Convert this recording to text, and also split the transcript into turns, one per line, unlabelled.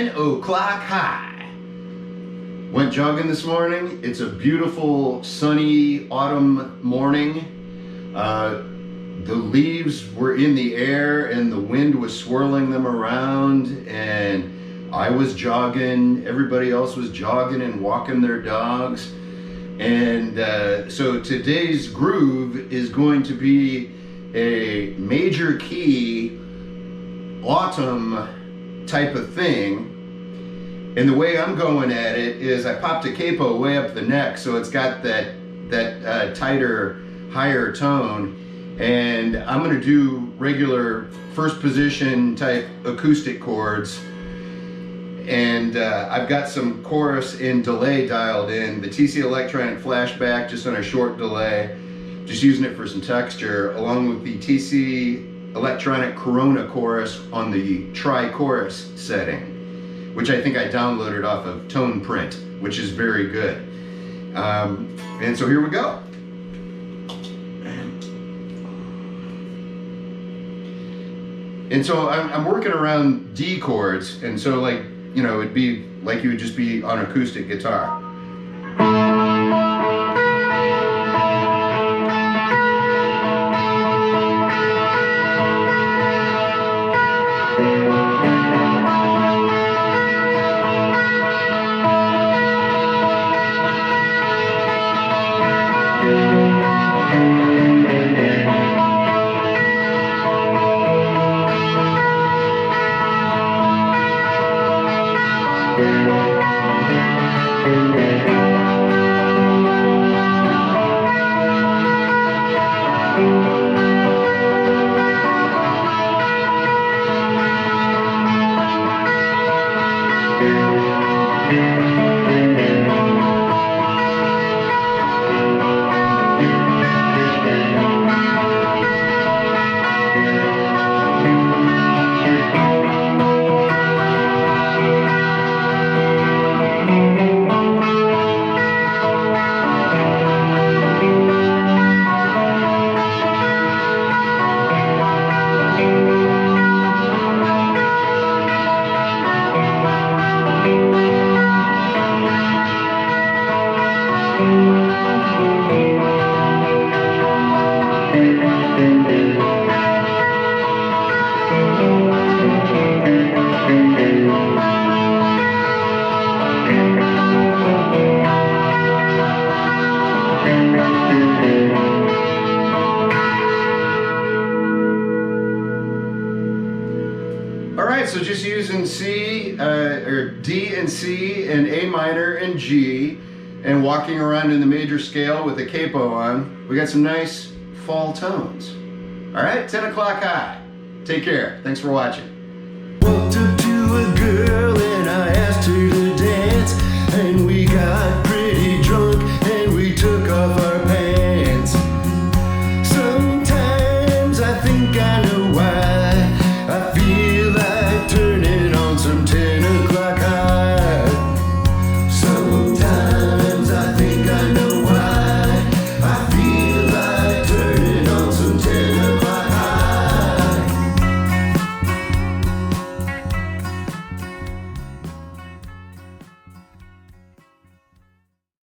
10 o'clock high. Went jogging this morning. It's a beautiful sunny autumn morning. The leaves were in the air and the wind was swirling them around, and I was jogging. Everybody else was jogging and walking their dogs. And so today's groove is going to be a major key autumn type of thing. And the way I'm going at it is I popped a capo way up the neck, so it's got that tighter, higher tone. And I'm gonna do regular first position type acoustic chords. And I've got some chorus and delay dialed in. The TC Electronic Flashback just on a short delay, just using it for some texture, along with the TC Electronic Corona chorus on the tri-chorus setting, which I think I downloaded off of Tone Print, which is very good. And so here we go. And so I'm working around D chords, and so like, you know, it'd be like you would just be on acoustic guitar. So just using C, or D and C and A minor and G, and walking around in the major scale with a capo on, we got some nice fall tones. All right, 10 o'clock high. Take care. Thanks for watching.
Walked up to a girl.